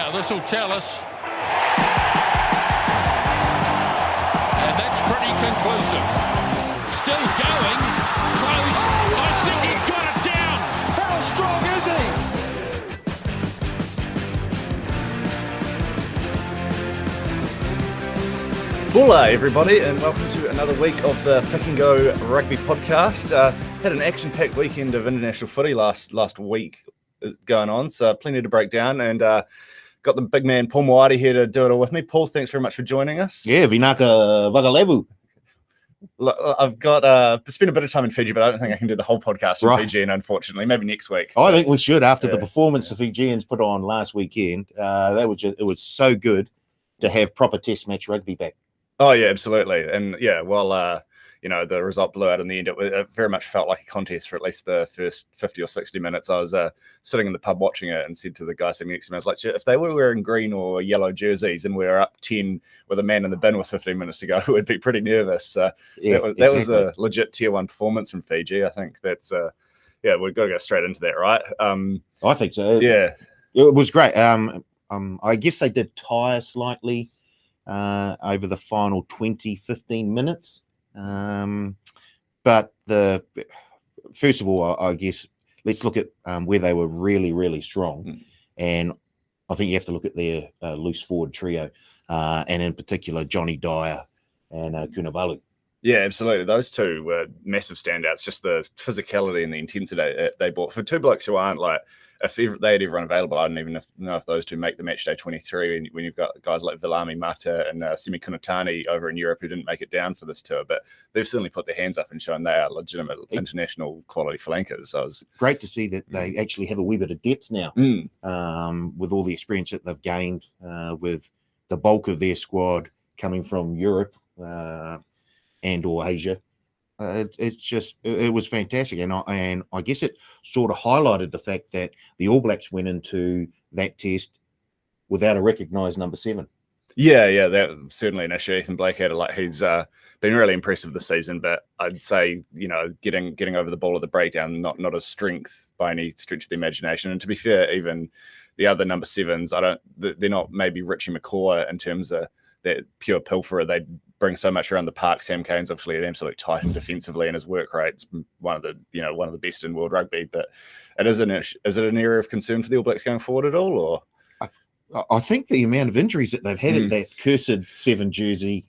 Now this will tell us. And that's pretty conclusive. Still going. Close. I think he got it down. How strong is he? Hola everybody, and welcome to another week of the Pick and Go Rugby podcast. Had an action-packed weekend of international footy last week going on, so plenty to break down, and got the big man Paul Moati here to do it all with me. Paul, thanks very much for joining us. Yeah, vinaka vagalevu. I've got spent a bit of time in Fiji, but I don't think I can do the whole podcast in Fiji, and unfortunately, maybe next week. I think we should after the performance the Fijians put on last weekend. It was so good to have proper Test match rugby back. Oh yeah, absolutely, and yeah, well, the result blew out in the end. It very much felt like a contest for at least the first 50 or 60 minutes. I was sitting in the pub watching it and said to the guy sitting next to me, I was like, if they were wearing green or yellow jerseys and we were up 10 with a man in the bin with 15 minutes to go, we'd be pretty nervous. That was a legit tier 1 performance from Fiji. I think that's we've got to go straight into that, right? I think so. Yeah, it was great. I guess they did tire slightly over the final 15 minutes. But first of all, I guess let's look at where they were really, really strong. And I think you have to look at their loose forward trio, and in particular, Johnny Dyer and Kunavalu. Yeah, absolutely. Those two were massive standouts. Just the physicality and the intensity they brought for two blokes who aren't like, if they had everyone available, I don't even know if those two make the match day 23 when you've got guys like Vilami Mata and Semi Kunatani over in Europe who didn't make it down for this tour, but they've certainly put their hands up and shown they are legitimate international quality flankers. So it was great to see that they actually have a wee bit of depth now, with all the experience that they've gained, with the bulk of their squad coming from Europe and or Asia. It was fantastic, and I guess it sort of highlighted the fact that the All Blacks went into that test without a recognised number 7. Yeah, that was certainly an issue. Ethan Blake had he's been really impressive this season, but I'd say getting over the ball of the breakdown not a strength by any stretch of the imagination. And to be fair, even the other number 7s, they're not maybe Richie McCaw in terms of that pure pilferer. They bring so much around the park. Sam Cane's obviously an absolute titan defensively, and his work rate's one of the best in world rugby. But is it an area of concern for the All Blacks going forward at all, or? I think the amount of injuries that they've had at that cursed 7 jersey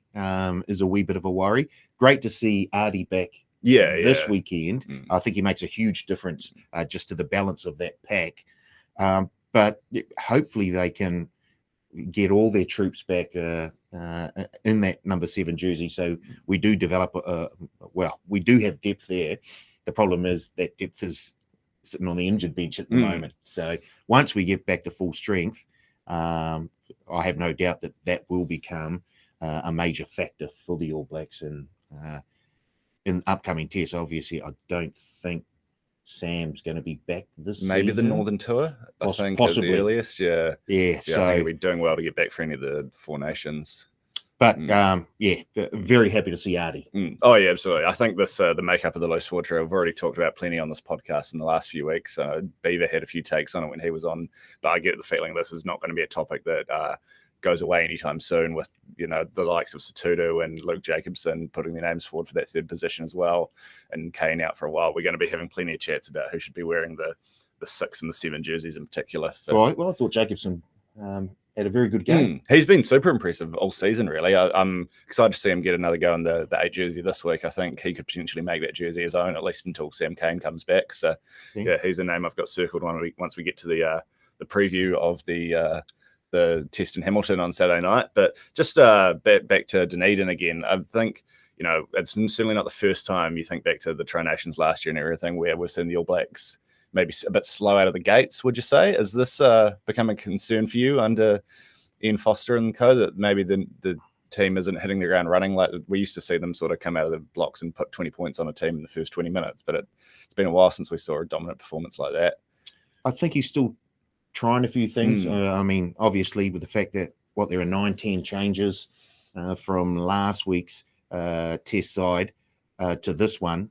is a wee bit of a worry. Great to see Artie back this weekend. I think he makes a huge difference just to the balance of that pack. But hopefully they can get all their troops back in that number 7 jersey. So we do develop we do have depth there. The problem is that depth is sitting on the injured bench at the moment. So once we get back to full strength, I have no doubt that will become a major factor for the All Blacks in upcoming tests. Obviously, I don't think Sam's going to be back this maybe season. The Northern Tour, I think, possibly at the earliest. Yeah. So I think he'll be doing well to get back for any of the 4 nations. But very happy to see Artie. Oh yeah, absolutely. I think this the makeup of the loose forward trio, we've already talked about plenty on this podcast in the last few weeks. Beaver had a few takes on it when he was on, but I get the feeling this is not going to be a topic that goes away anytime soon, with the likes of Satutu and Luke Jacobson putting their names forward for that 3rd position as well, and Kane out for a while. We're going to be having plenty of chats about who should be wearing the 6 and the 7 jerseys in particular. Well, I thought Jacobson had a very good game. He's been super impressive all season, really. I'm excited to see him get another go in the 8 jersey this week. I think he could potentially make that jersey his own, at least until Sam Cane comes back. So he's a name I've got circled once we get to the preview of the test in Hamilton on Saturday night. But just back to Dunedin again, I think, it's certainly not the first time you think back to the Tri Nations last year and everything where we've seen the All Blacks maybe a bit slow out of the gates, would you say? Is this become a concern for you under Ian Foster and co, that maybe the team isn't hitting the ground running? Like we used to see them sort of come out of the blocks and put 20 points on a team in the first 20 minutes, but it's been a while since we saw a dominant performance like that. I think he's still trying a few things. Obviously with the fact that there are 9-10 changes from last week's test side to this one.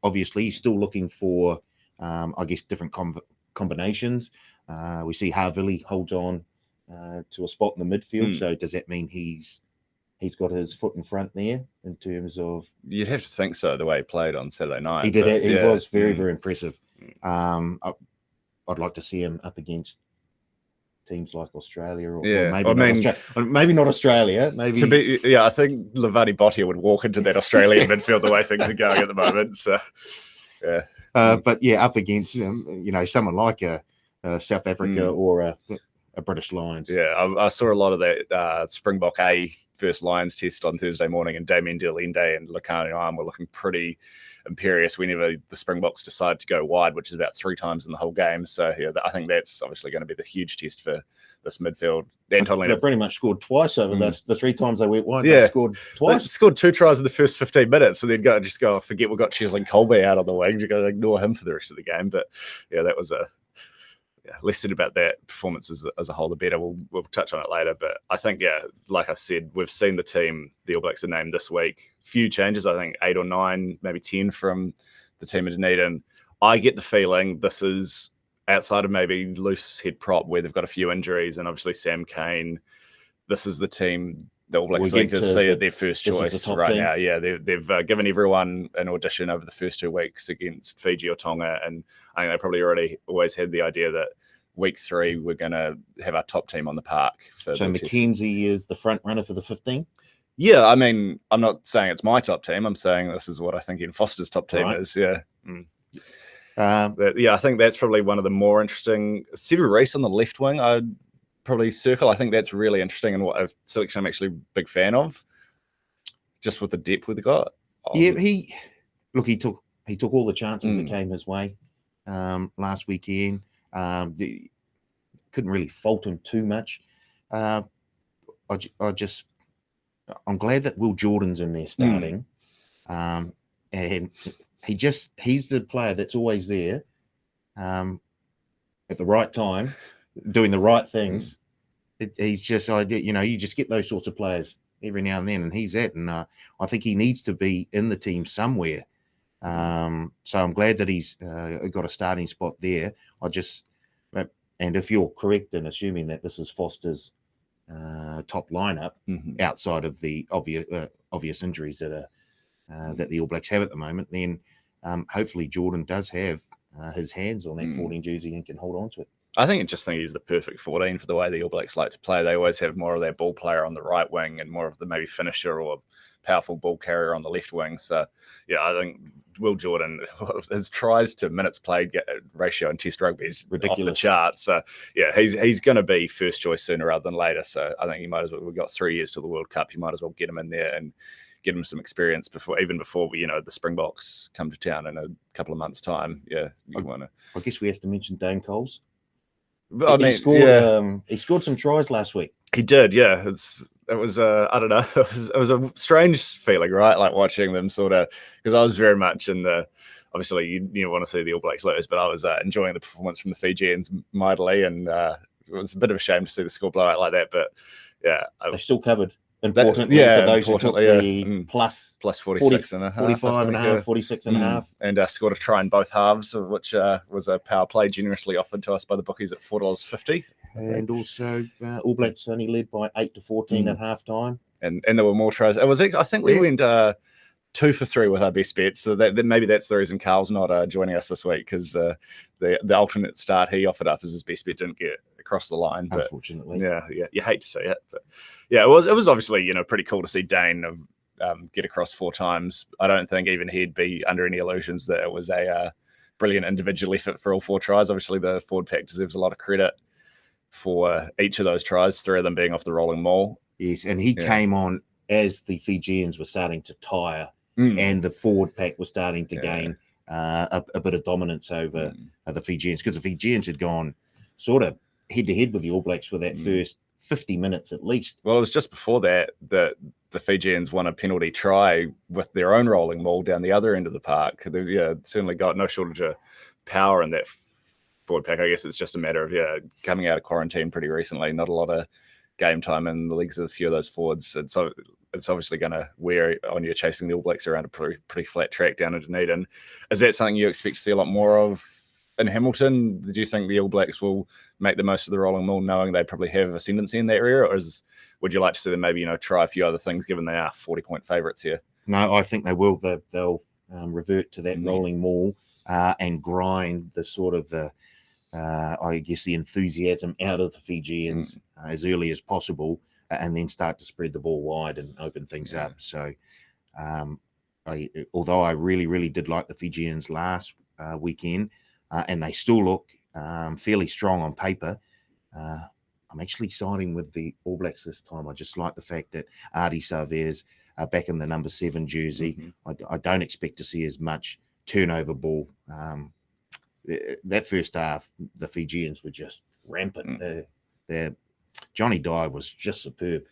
Obviously, he's still looking for, different combinations. We see Havili holds on to a spot in the midfield. So does that mean he's got his foot in front there in terms of? You'd have to think so, the way he played on Saturday night. He did it. He was very, very impressive. I'd like to see him up against teams like Australia, or maybe not Australia. Maybe I think Levani Bottia would walk into that Australian midfield the way things are going at the moment. So, yeah. But up against someone like a South Africa or a British Lions. Yeah, I saw a lot of that Springbok A first Lions test on Thursday morning, and Damien de Allende and Lakani Arm were looking pretty imperious whenever the Springboks decide to go wide, which is about 3 times in the whole game. So I think that's obviously going to be the huge test for this midfield. They pretty much scored twice over the 3 times they went wide. They scored twice. They scored 2 tries in the first 15 minutes, so then go forget we've got Cheslin Colby out on the wing. You're going to ignore him for the rest of the game. But that was less said about that performance as a whole, the better. We'll touch on it later. But I think, like I said, we've seen the team the All Blacks are named this week. Few changes, I think 8 or 9, maybe 10 from the team in Dunedin. I get the feeling this is outside of maybe loose head prop, where they've got a few injuries, and obviously Sam Cane. This is the team the All Blacks need to see at their first choice right now. Yeah, they've given everyone an audition over the first 2 weeks against Fiji or Tonga, and I think they probably always had the idea that week 3 we're going to have our top team on the park. So McKenzie is the front runner for the 15? Yeah, I mean, I'm not saying it's my top team. I'm saying this is what I think Ian Foster's top team is. Yeah. I think that's probably one of the more interesting. Sevu Reece on the left wing, I'd probably circle. I think that's really interesting, and what a selection I'm actually a big fan of, just with the depth we've got. He took all the chances that came his way last weekend. Couldn't really fault him too much. I'm glad that Will Jordan's in there starting, and he's the player that's always there at the right time, doing the right things. He's just, you just get those sorts of players every now and then, and he's that. And I think he needs to be in the team somewhere. So I'm glad that he's got a starting spot there. And if you're correct in assuming that this is Foster's top lineup, outside of the obvious injuries that the All Blacks have at the moment, then hopefully Jordan does have his hands on that 14 jersey and can hold on to it. I think he's the perfect 14 for the way the All Blacks like to play. They always have more of their ball player on the right wing and more of the maybe finisher or powerful ball carrier on the left wing. So, I think Will Jordan, his tries to minutes played ratio in Test rugby is ridiculous, off the charts. So, he's going to be first choice sooner rather than later. So, I think you might as well. We've got 3 years to the World Cup. You might as well get him in there and get him some experience before the Springboks come to town in a couple of months' time. Yeah, I guess we have to mention Dane Coles. He scored some tries last week. He did, yeah. It was I don't know. It was a strange feeling, right? Like watching them sort of, because I was very much in the. Obviously, you want to see the All Blacks lose, but I was enjoying the performance from the Fijians mightily, and it was a bit of a shame to see the score blow out like that. But they still covered. Importantly, for those who took the plus 46 and a half, 45 and a half, 46 and a half. And scored a try in both halves, which was a power play generously offered to us by the bookies at $4.50. And also, All Blacks only led by 8-14 at half time. And there were more tries. I think we went 2 for 3 with our best bets. So maybe that's the reason Carl's not joining us this week, because the alternate start he offered up as his best bet didn't get across the line. But, unfortunately. Yeah, you hate to see it. But it was obviously, pretty cool to see Dane get across 4 times. I don't think even he'd be under any illusions that it was a brilliant individual effort for all 4 tries. Obviously, the forward pack deserves a lot of credit for each of those tries, 3 of them being off the rolling maul. Yes, and he came on as the Fijians were starting to tire and the forward pack was starting to gain a bit of dominance over the Fijians, because the Fijians had gone sort of head-to-head with the All Blacks for that first 50 minutes at least. Well, it was just before that the Fijians won a penalty try with their own rolling maul down the other end of the park. They've certainly got no shortage of power in that forward pack. I guess it's just a matter of coming out of quarantine pretty recently, not a lot of game time in the leagues of a few of those forwards, and so it's obviously going to wear on you chasing the All Blacks around a pretty flat track down in Dunedin. Is that something you expect to see a lot more of in Hamilton, do you think the All Blacks will make the most of the rolling maul, knowing they probably have ascendancy in that area, or would you like to see them maybe try a few other things, given they are 40-point favourites here? No, I think they will. They'll revert to that rolling maul and grind the sort of I guess the enthusiasm out of the Fijians as early as possible, and then start to spread the ball wide and open things up. So, although I really, really did like the Fijians last weekend, and they still look fairly strong on paper, I'm actually siding with the All Blacks this time. I just like the fact that Ardie Savaire's back in the number 7 jersey. I don't expect to see as much turnover ball. That first half, the Fijians were just rampant. Johnny Dye was just superb.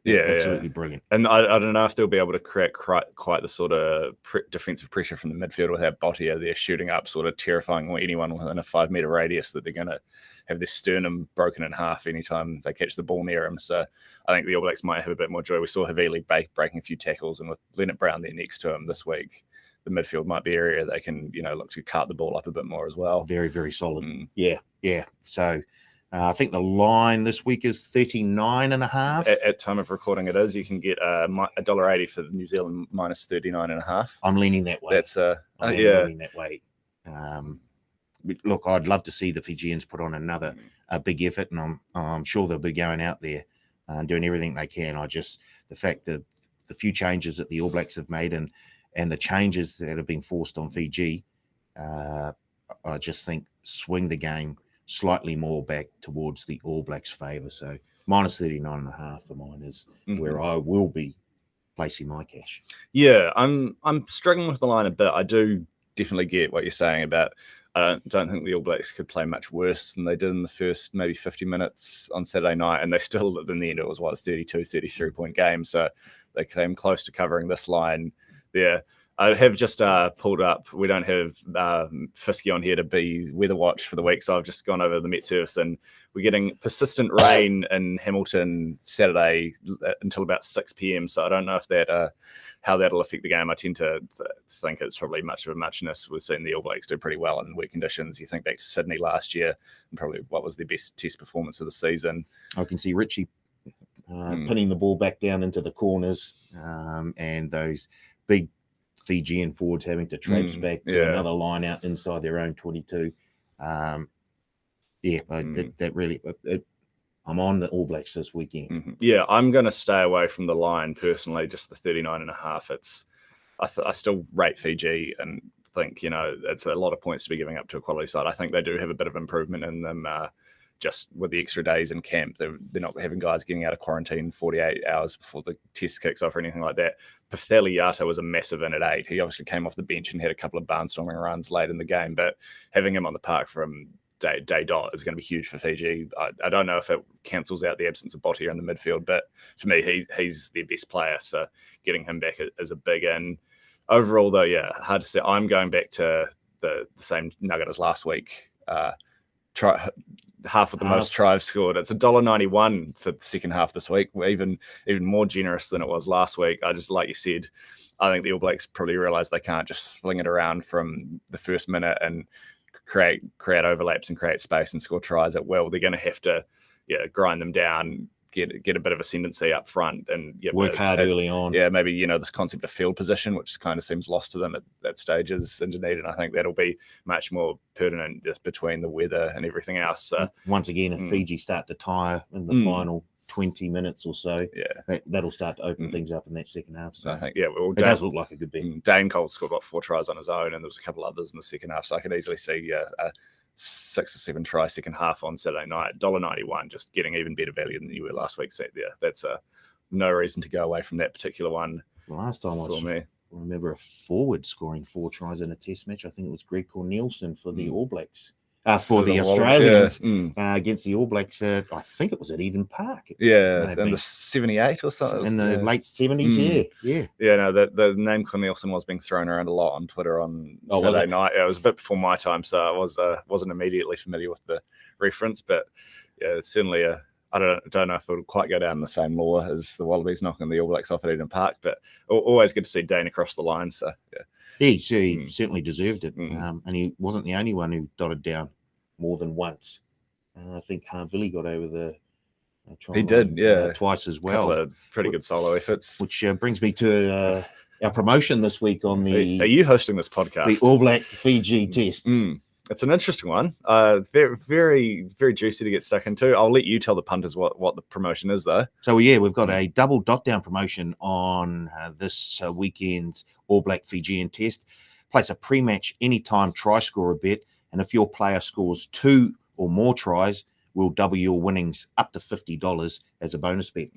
Absolutely brilliant. And I don't know if they'll be able to create quite the sort of defensive pressure from the midfield without Bottia. They're shooting up, sort of terrifying anyone within a 5-metre radius, that they're going to have their sternum broken in half anytime they catch the ball near them. So I think the All Blacks might have a bit more joy. We saw Havili breaking a few tackles, and with Leonard Brown there next to him this week, the midfield might be an area they can, look to cart the ball up a bit more as well. Very, very solid. Yeah. So I think the line this week is 39.5. At time of recording, it is. You can get $1.80 for New Zealand minus 39.5. I'm leaning that way. That's leaning that way. Look, I'd love to see the Fijians put on another big effort, and I'm sure they'll be going out there and doing everything they can. The fact that the few changes that the All Blacks have made and the changes that have been forced on Fiji, I just think swing the game slightly more back towards the All Blacks' favour. So minus 39.5 for mine is where I will be placing my cash. Yeah, I'm struggling with the line a bit. I do definitely get what you're saying about. I don't think the All Blacks could play much worse than they did in the first maybe 50 minutes on Saturday night, and they still, in the end, it was 33 point game. So they came close to covering this line there. I have just pulled up. We don't have Fisky on here to be weather watch for the week, so I've just gone over the Met Service, and we're getting persistent rain in Hamilton Saturday until about 6 p.m. So I don't know if that how that'll affect the game. I tend to think it's probably much of a muchness. We've seen the All Blacks do pretty well in wet conditions. You think back to Sydney last year, and probably what was their best test performance of the season. I can see Richie pinning the ball back down into the corners, and those big Fijian forwards having to traipse back to another line out inside their own 22. That really, I'm on the All Blacks this weekend. Yeah, I'm going to stay away from the line personally, just the 39.5. I still rate Fiji and think, it's a lot of points to be giving up to a quality side. I think they do have a bit of improvement in them. Just with the extra days in camp, they're not having guys getting out of quarantine 48 hours before the test kicks off or anything like that. Pafeli Yato was a massive in at 8. He obviously came off the bench and had a couple of barnstorming runs late in the game, but having him on the park from day dot is going to be huge for Fiji. I don't know if it cancels out the absence of Bottia in the midfield, but for me, he's their best player, so getting him back is a big in. Overall, though, hard to say. I'm going back to the same nugget as last week. Half of the most tries scored. It's $1.91 for the second half this week. We're even more generous than it was last week. I just, like you said, I think the All Blacks probably realise they can't just fling it around from the first minute and create overlaps and create space and score tries at will. They're going to have to grind them down, get a bit of ascendancy up front, and work hard early on. Yeah, maybe this concept of field position, which kind of seems lost to them at stages in Dunedin. I think that'll be much more pertinent just between the weather and everything else. So, once again, if Fiji start to tire in the final 20 minutes or so, that'll start to open things up in that second half. So I think it does look like a good bet. Dane Cole scored 4 tries on his own, and there was a couple others in the second half. So I could easily see 6 or 7 try second half on Saturday night. $1.91, just getting even better value than you were last week. So that's no reason to go away from that particular one. Last time I remember a forward scoring 4 tries in a test match. I think it was Greg Cornelison for the All Blacks. For the Australians against the All Blacks. I think it was at Eden Park. Yeah, in the 78 or something. In the late 70s, yeah. Yeah, no, the name Cornelison was being thrown around a lot on Twitter on Saturday night. It was a bit before my time, so I wasn't immediately familiar with the reference, but certainly I don't know if it'll quite go down the same law as the Wallabies knocking the All Blacks off at Eden Park, but always good to see Dane across the line. So He certainly deserved it. And he wasn't the only one who dotted down more than once. I think Harville got over the try he did, twice as well. Couple of pretty good solo efforts. Which brings me to our promotion this week on the... Are you hosting this podcast? The All Black Fiji test. It's an interesting one. Very, very, very juicy to get stuck into. I'll let you tell the punters what the promotion is, though. So, we've got a double dot-down promotion on this weekend's All Black Fijian test. Place a pre-match anytime try scorer bet, and if your player scores 2 or more tries, we'll double your winnings up to $50 as a bonus bet.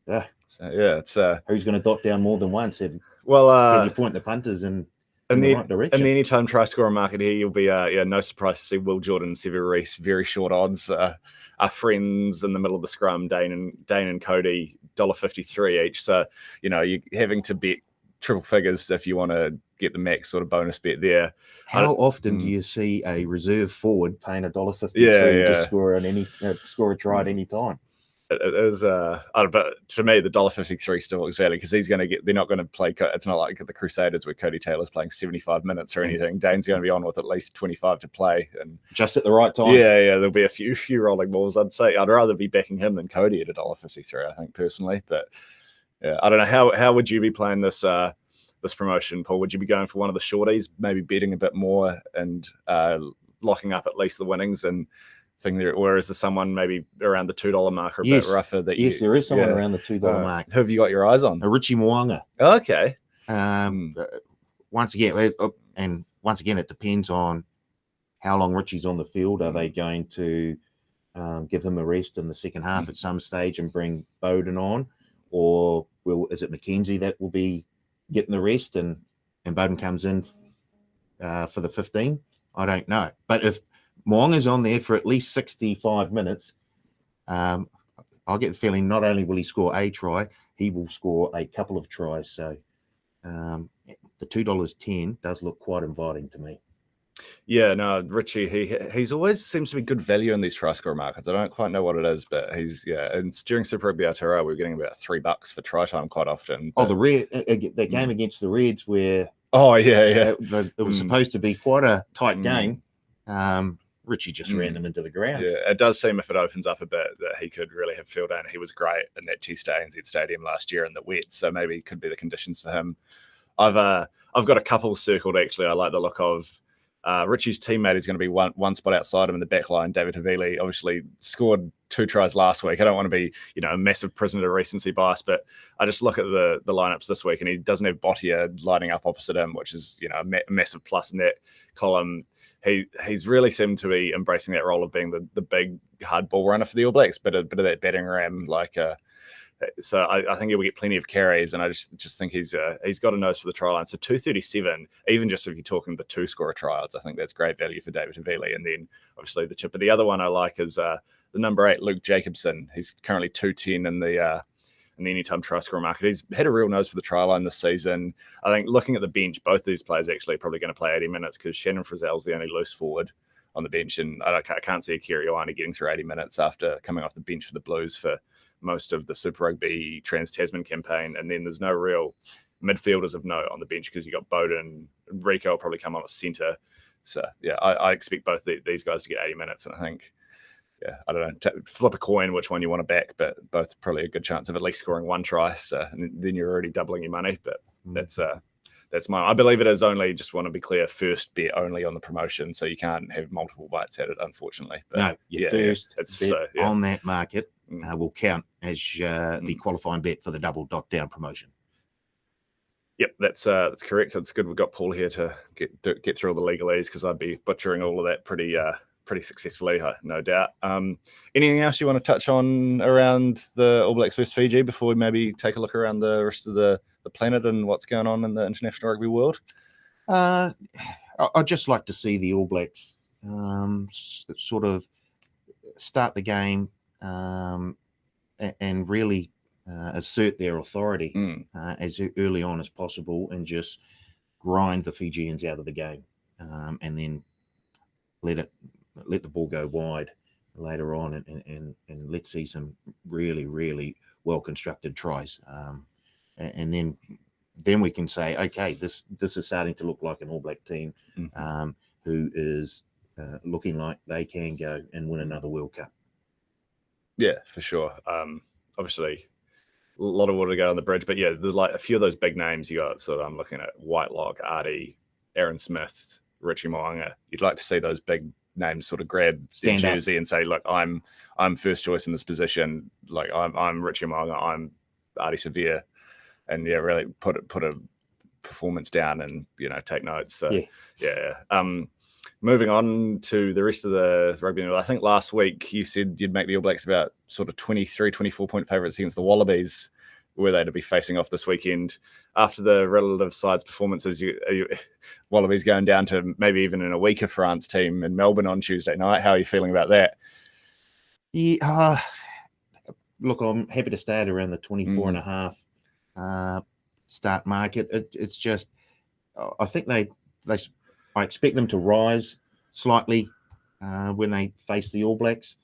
Yeah. So, it's who's going to dot down more than once? Can you point the punters in the right direction? In the anytime try scorer market here, you'll be no surprise to see Will Jordan and Sever Reese, very short odds. Our friends in the middle of the scrum, Dane and Cody, $1.53 each. So you're having to bet triple figures if you want to get the max sort of bonus bet there. How often do you see a reserve forward paying $1.53 to score a try at any time? It is, but to me, the $1.53 still looks value because he's going to get. They're not going to play. It's not like the Crusaders where Cody Taylor's playing 75 minutes or anything. Dane's going to be on with at least 25 to play, and just at the right time. Yeah. There'll be a few rolling balls. I'd say I'd rather be backing him than Cody at $1.53. I think personally, but yeah, I don't know how would you be playing this promotion, Paul? Would you be going for one of the shorties, maybe betting a bit more and locking up at least the winnings and thing there, or is there someone maybe around the $2 mark or a bit rougher that yes, there is someone around the $2 mark. Who have you got your eyes on? Richie Mo'unga. Okay. Once again, it depends on how long Richie's on the field. Are they going to give him a rest in the second half at some stage and bring Bowden on, or is it McKenzie that will be getting the rest and Bowden comes in for the 15? I don't know, but if Mo'unga's on there for at least 65 minutes, I'll get the feeling not only will he score a try, he will score a couple of tries. So the $2.10 does look quite inviting to me. Yeah, no, Richie, he's always seems to be good value in these try scorer markets. I don't quite know what it is, but and during Super Rugby Aotearoa, we were getting about $3 for try time quite often. But... the game against the Reds where it was supposed to be quite a tight game. Richie just ran them into the ground. Yeah, it does seem if it opens up a bit that he could really have filled in. He was great in that test at ANZ Stadium last year in the wet, so maybe it could be the conditions for him. I've got a couple circled actually. I like the look of Richie's teammate is going to be one spot outside him in the back line. David Havili obviously scored 2 tries last week. I don't want to be a massive prisoner to recency bias, but I just look at the lineups this week and he doesn't have Bottia lining up opposite him, which is a massive plus in that column. He's really seemed to be embracing that role of being the big hard ball runner for the All Blacks, bit of that batting ram so I think he will get plenty of carries, and I just think he's got a nose for the try line. So 237, even just if you're talking the 2 scorer tryouts, I think that's great value for David Havili. And then obviously the chip. But the other one I like is the number 8, Luke Jacobson. He's currently 210 in the anytime try scorer market. He's had a real nose for the try line this season. I think looking at the bench, both these players actually are probably going to play 80 minutes because Shannon Frizzell's the only loose forward on the bench, and I can't see Akira Ioane getting through 80 minutes after coming off the bench for the Blues for most of the Super Rugby Trans-Tasman campaign. And then there's no real midfielders of note on the bench because you got Bowden. Rico will probably come on at centre. So, I expect both these guys to get 80 minutes. And I think, I don't know, flip a coin which one you want to back, but both probably a good chance of at least scoring 1 try. So and then you're already doubling your money. But that's mine. I believe it is only, just want to be clear, first bet only on the promotion. So you can't have multiple bites at it, unfortunately. But no, your first bet on that market will count as the qualifying bet for the double dot down promotion. Yep, that's correct. It's good we've got Paul here to get through all the legalese because I'd be butchering all of that pretty successfully, no doubt. Anything else you want to touch on around the All Blacks versus Fiji before we maybe take a look around the rest of the planet and what's going on in the international rugby world? I'd just like to see the All Blacks sort of start the game and really assert their authority as early on as possible and just grind the Fijians out of the game and then let the ball go wide later on and let's see some really, really well-constructed tries. And then then we can say, okay, this is starting to look like an All Black team who is looking like they can go and win another World Cup. Yeah, for sure. Obviously, a lot of water to go on the bridge, but yeah, there's like a few of those big names you got. So I'm looking at Whitelock, Artie, Aaron Smith, Richie Mo'unga. You'd like to see those big names sort of grab their jersey and say, look, I'm first choice in this position. Like I'm Richie Mo'unga, I'm Artie Severe, and yeah, really put a performance down and take notes. So moving on to the rest of the rugby. I think last week you said you'd make the All Blacks about sort of 23, 24 point favourites against the Wallabies. Were they to be facing off this weekend? After the relative sides performances, Wallabies going down to maybe even in a weaker France team in Melbourne on Tuesday night. How are you feeling about that? Yeah, look, I'm happy to stay at around the 24 and a half start market. It's just, I think I expect them to rise slightly when they face the All Blacks.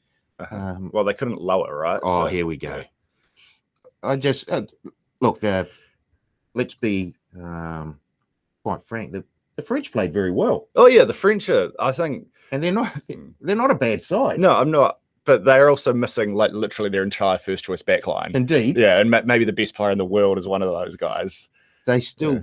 Well, they couldn't lower, right? Oh, so, here we go. I just look. Let's be quite frank. The French played very well. Oh yeah, the French are, I think, and they're not a bad side. No, I'm not. But they're also missing like literally their entire first choice backline. Indeed. Yeah, and maybe the best player in the world is one of those guys. They still,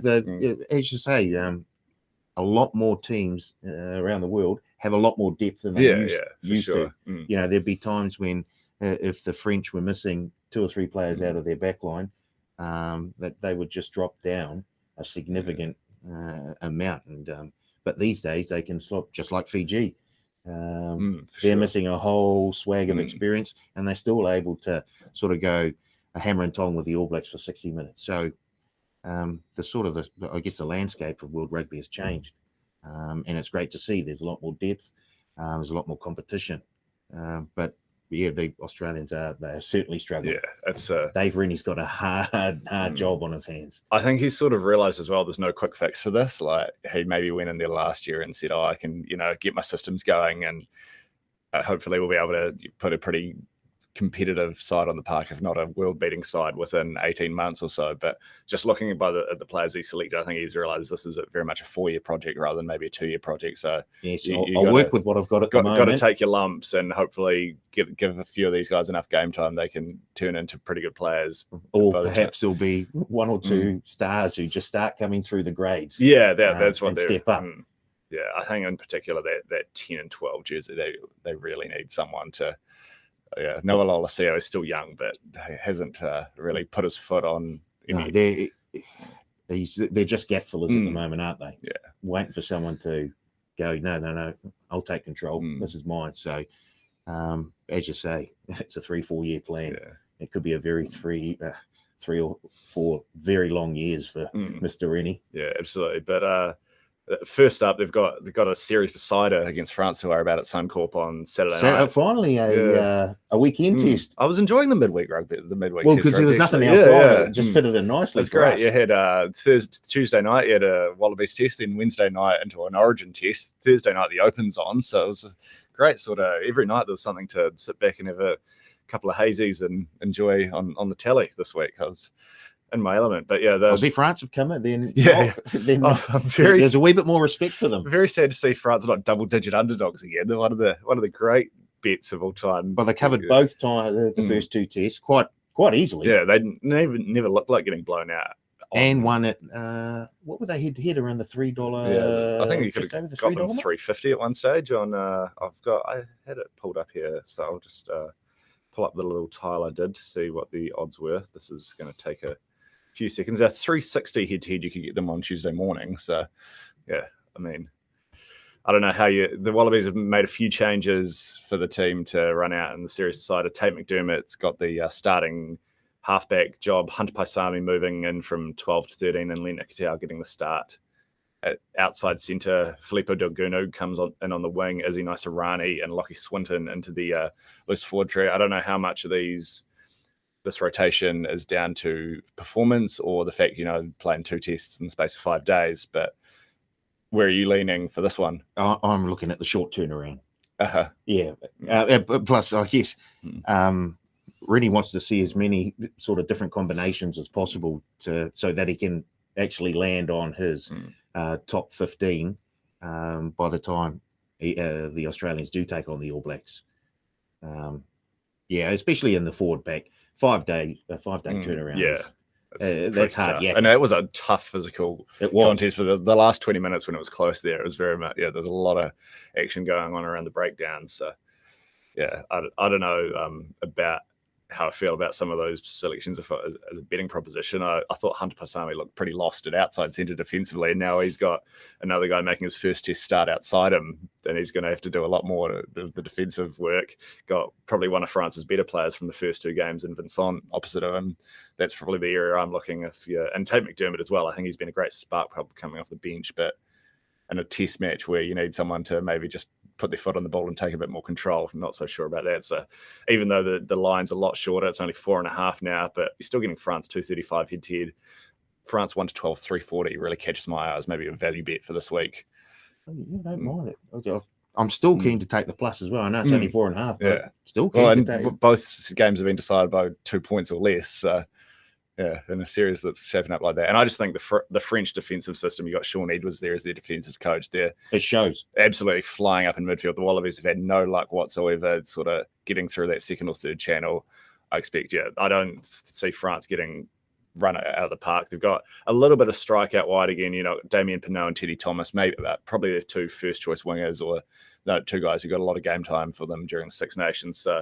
as you say, a lot more teams around the world have a lot more depth than they used to. There'd be times when if the French were missing 2 or 3 players out of their backline, that they would just drop down a significant amount. And but these days they can slot just like Fiji. They're missing a whole swag of experience, and they're still able to sort of go a hammer and tong with the All Blacks for 60 minutes. So the landscape of world rugby has changed, and it's great to see. There's a lot more depth, there's a lot more competition, but the Australians they're certainly struggling. Yeah, it's Dave Rennie's got a hard job on his hands. I think he's sort of realised as well. There's no quick fix for this. Like he maybe went in there last year and said, "Oh, I can, get my systems going, and hopefully we'll be able to put a pretty competitive side on the park, if not a world-beating side, within 18 months or so." But just looking at the players he selected, I think he's realised this is very much a 4-year project rather than maybe a 2-year project. So yes, I'll work with what I've got at the moment. Got to take your lumps and hopefully give a few of these guys enough game time. They can turn into pretty good players. Or perhaps there'll be 1 or 2 stars who just start coming through the grades. Yeah, that's what they step up. Yeah, I think in particular that 10 and 12 jersey, they really need someone to. Yeah, Noah Lolosio is still young, but he hasn't really put his foot on any. No, they're just gap fillers at the moment, aren't they? Yeah, waiting for someone to go. No, I'll take control. This is mine. So, as you say, it's a 3-4 year plan. Yeah. It could be a very 3 or 4 very long years for Mr. Rennie. Yeah, absolutely. But first up, they've got a series decider against France to worry about at Suncorp on Saturday night. Finally, a weekend test. I was enjoying the midweek rugby. Well, because there was nothing else on. It just fitted in nicely. That's great. You had Tuesday night, you had a Wallabies test, then Wednesday night into an Origin test. Thursday night, the Open's on. So it was a great sort of every night there was something to sit back and have a couple of hazies and enjoy on the telly this week. I was in my element, but yeah, see France have come in. Then then there's a wee bit more respect for them. Very sad to see France not double-digit underdogs again. They're one of the great bets of all time. But they covered both the first 2 tests quite easily. Yeah, they never looked like getting blown out. And won it. What were they head around the $3? Yeah, I think you could have got them $3.50 at one stage. I had it pulled up here, so I'll just pull up the little tile I did to see what the odds were. This is going to take a few seconds. They're $3.60 head-to-head. You could get them on Tuesday morning. So, yeah, I mean, I don't know how the Wallabies have made a few changes for the team to run out in the series decider. Tate McDermott's got the starting halfback job. Hunter Paisami moving in from 12 to 13, and Len Ikitau getting the start at outside centre. Filippo Delguno comes in on the wing. Izzy Naisarani and Lockie Swinton into the loose forward trio. I don't know how much of this rotation is down to performance or the fact, playing 2 tests in the space of 5 days, but where are you leaning for this one? I'm looking at the short turnaround. Yeah. Plus, I guess Rennie wants to see as many sort of different combinations as possible so that he can actually land on his top 15 by the time the Australians do take on the All Blacks. Especially in the forward pack, 5 day turnaround. Yeah. That's hard. Yeah, and it was a tough physical contest for the last 20 minutes when it was close there. It was very much, there's a lot of action going on around the breakdowns. So, I don't know about how I feel about some of those selections as a betting proposition. I thought Hunter Paisami looked pretty lost at outside centre defensively, and now he's got another guy making his first test start outside him, and he's going to have to do a lot more of the defensive work. Got probably one of France's better players from the first 2 games in Vincent opposite of him. That's probably the area I'm looking at. And Tate McDermott as well. I think he's been a great spark help coming off the bench, but in a test match where you need someone to maybe just put their foot on the ball and take a bit more control, I'm not so sure about that. So even though the line's a lot shorter, it's only 4.5 now, but you're still getting France 235 head-to-head. France 1 to 12, 340 really catches my eye as maybe a value bet for this week. You don't mind it. Okay. I'm still keen to take the plus as well. I know it's only 4.5, but still keen to take. Both games have been decided by 2 points or less. So in a series that's shaping up like that. And I just think the French defensive system, you got Sean Edwards there as their defensive coach there. It shows. Absolutely flying up in midfield. The Wallabies have had no luck whatsoever sort of getting through that second or third channel. I expect, I don't see France getting run out of the park. They've got a little bit of strike out wide again, Damien Pinot and Teddy Thomas, maybe probably their 2 first choice wingers, or 2 guys who got a lot of game time for them during the Six Nations. So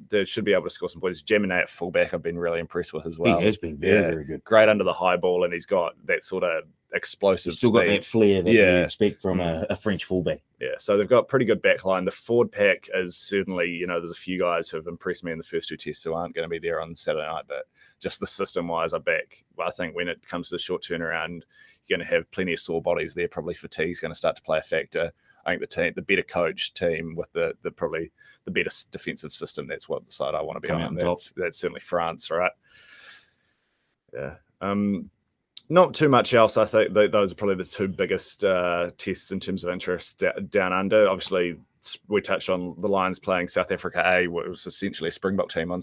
they should be able to score some points. Gemini at fullback, I've been really impressed with as well. He has been very good. Great under the high ball, and he's got that sort of explosive He's still speed. got that flair that you expect from a French fullback. Yeah, so they've got pretty good backline. The forward pack is certainly, there's a few guys who have impressed me in the first 2 tests who aren't going to be there on Saturday night, but just the system-wise, I think when it comes to the short turnaround, you're going to have plenty of sore bodies there. Probably fatigue's going to start to play a factor. I think the better coached team with the probably the better defensive system, that's what the side I want to be on. That's certainly France, right? Yeah. Not too much else. I think those are probably the 2 biggest tests in terms of interest down under. Obviously, we touched on the Lions playing South Africa A, which was essentially a Springbok team on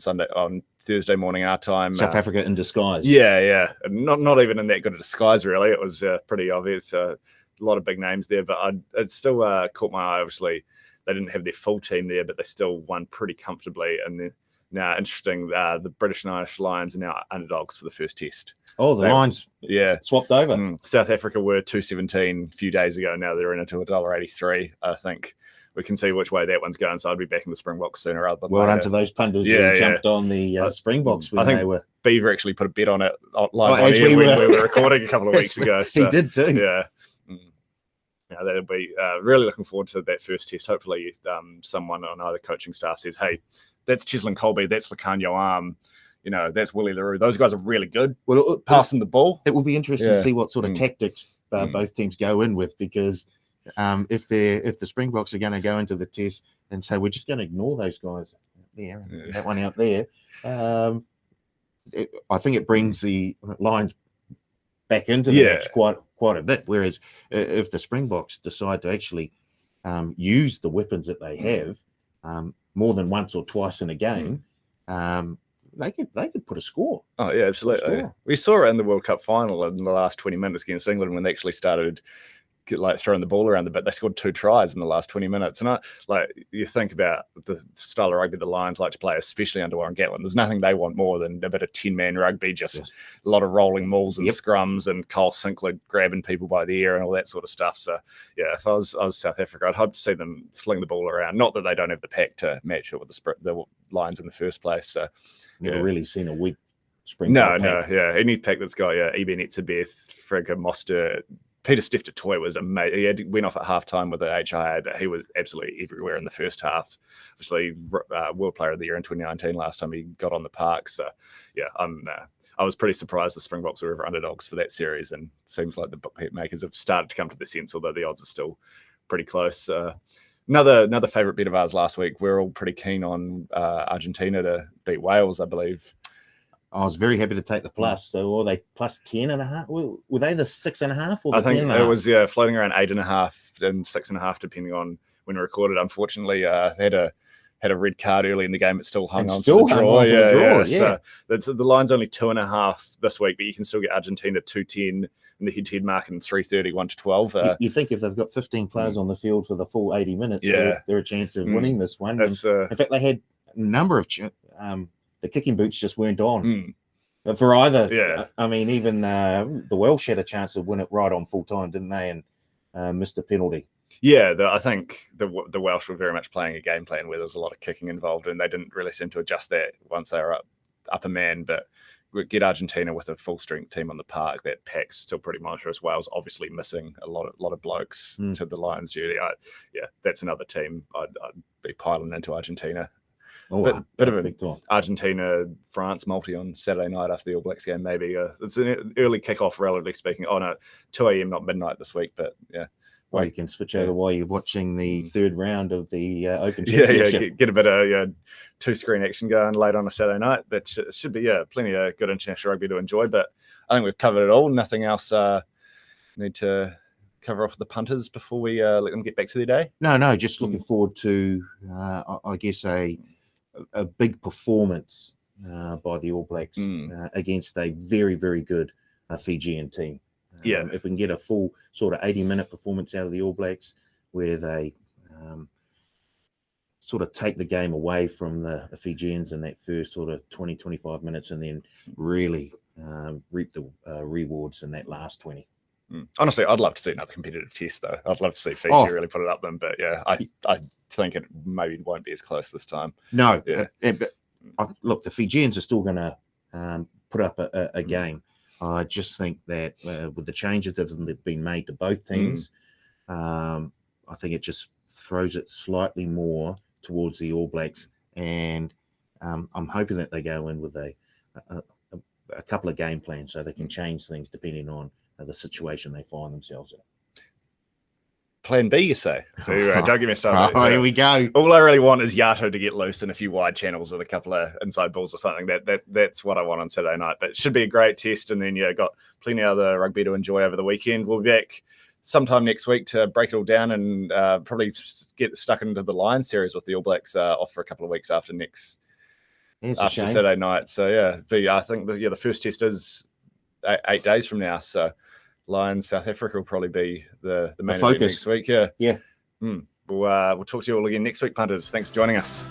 Thursday morning our time. South Africa in disguise. Yeah. Not even in that good a disguise, really. It was pretty obvious. A lot of big names there, but it still caught my eye. Obviously, they didn't have their full team there, but they still won pretty comfortably. And now, interesting, the British and Irish Lions are now underdogs for the first test. Oh, the Lions swapped over. South Africa were 2.17 a few days ago. Now they're in it to $1.83. I think we can see which way that one's going. So I'd be backing the Springboks sooner rather than later. Well done to those punters who jumped on the Springboks when they were. Beaver actually put a bet on it live on air when we were recording a couple of weeks ago. So, he did too. Yeah. That'll be really looking forward to that first test. Hopefully, someone on either coaching staff says, "Hey, that's Cheslin Colby, that's Lacanio Arm, that's Willie LaRue. Those guys are really good. Well, passing the ball." It will be interesting to see what sort of tactics both teams go in with, because if the Springboks are going to go into the test and say we're just going to ignore those guys there, that one out there, I think it brings the Lions back into the match quite a bit. Whereas if the Springboks decide to actually use the weapons that they have more than once or twice in a game, they could put a score. Oh yeah, absolutely. We saw it in the World Cup final in the last 20 minutes against England when they actually started throwing the ball around a bit. They scored 2 tries in the last 20 minutes. And you think about the style of rugby the Lions like to play, especially under Warren Gatland. There's nothing they want more than a bit of 10-man rugby, just a lot of rolling mauls and scrums, and Kyle Sinclair grabbing people by the ear and all that sort of stuff. So yeah, if I was South Africa, I'd hope to see them fling the ball around. Not that they don't have the pack to match it with the Lions in the first place. So never really seen a weak Springbok pack. Any pack that's got Eben Etzebeth, Frigga Moster, Peter Steph-Toy was amazing. He went off at half-time with the HIA, but he was absolutely everywhere in the first half. Obviously, World Player of the Year in 2019 last time he got on the park. So, yeah, I was pretty surprised the Springboks were ever underdogs for that series, and it seems like the bookmakers have started to come to the sense, although the odds are still pretty close. Another favourite bet of ours last week, we're all pretty keen on Argentina to beat Wales, I believe. I was very happy to take the plus. So were they plus 10.5? Were they the 6.5 or the 10.5? I think it was floating around 8.5 and 6.5, depending on when recorded. Unfortunately, had had a red card early in the game, but still hung on for the draw. So the line's only 2.5 this week, but you can still get Argentina 2-10 in the head-to-head market and 3:30, 1-12. You think if they've got 15 players on the field for the full 80 minutes, they're a chance of winning this one. In fact, they had a number of the kicking boots just weren't on. For either, I mean, even the Welsh had a chance to win it right on full time, didn't they? And missed a penalty. Yeah, I think the Welsh were very much playing a game plan where there was a lot of kicking involved, and they didn't really seem to adjust that once they were up a man. But we get Argentina with a full strength team on the park. That pack's still pretty monstrous. Wales obviously missing a lot of blokes to the Lions duty. That's another team I'd be piling into Argentina. Bit of an Argentina-France multi on Saturday night after the All Blacks game, maybe. It's an early kickoff, relatively speaking. 2 a.m, not midnight this week, but yeah. Well, you can switch over while you're watching the third round of the Open Championship. Get a bit of two-screen action going late on a Saturday night. That should be plenty of good international rugby to enjoy. But I think we've covered it all. Nothing else need to cover off the punters before we let them get back to their day? No, just looking forward to, I guess, a big performance by the All Blacks against a very, very good Fijian team. If we can get a full sort of 80-minute performance out of the All Blacks where they sort of take the game away from the Fijians in that first sort of 20, 25 minutes and then really reap the rewards in that last 20. Honestly, I'd love to see another competitive test, though. I'd love to see Fiji really put it up them, but I think it maybe won't be as close this time. No, but look, the Fijians are still going to put up a game. I just think that with the changes that have been made to both teams, I think it just throws it slightly more towards the All Blacks, and I'm hoping that they go in with a couple of game plans so they can change things depending on the situation they find themselves in. Plan B, you say? Don't get me started. Here we go. All I really want is Yato to get loose in a few wide channels with a couple of inside balls or something. That's what I want on Saturday night. But it should be a great test, and then got plenty of other rugby to enjoy over the weekend. We'll be back sometime next week to break it all down and probably get stuck into the Lions series with the All Blacks off for a couple of weeks after Saturday night. So I think the first test is 8 days from now. So Lions South Africa will probably be the main event next week. We'll talk to you all again next week, punters. Thanks for joining us.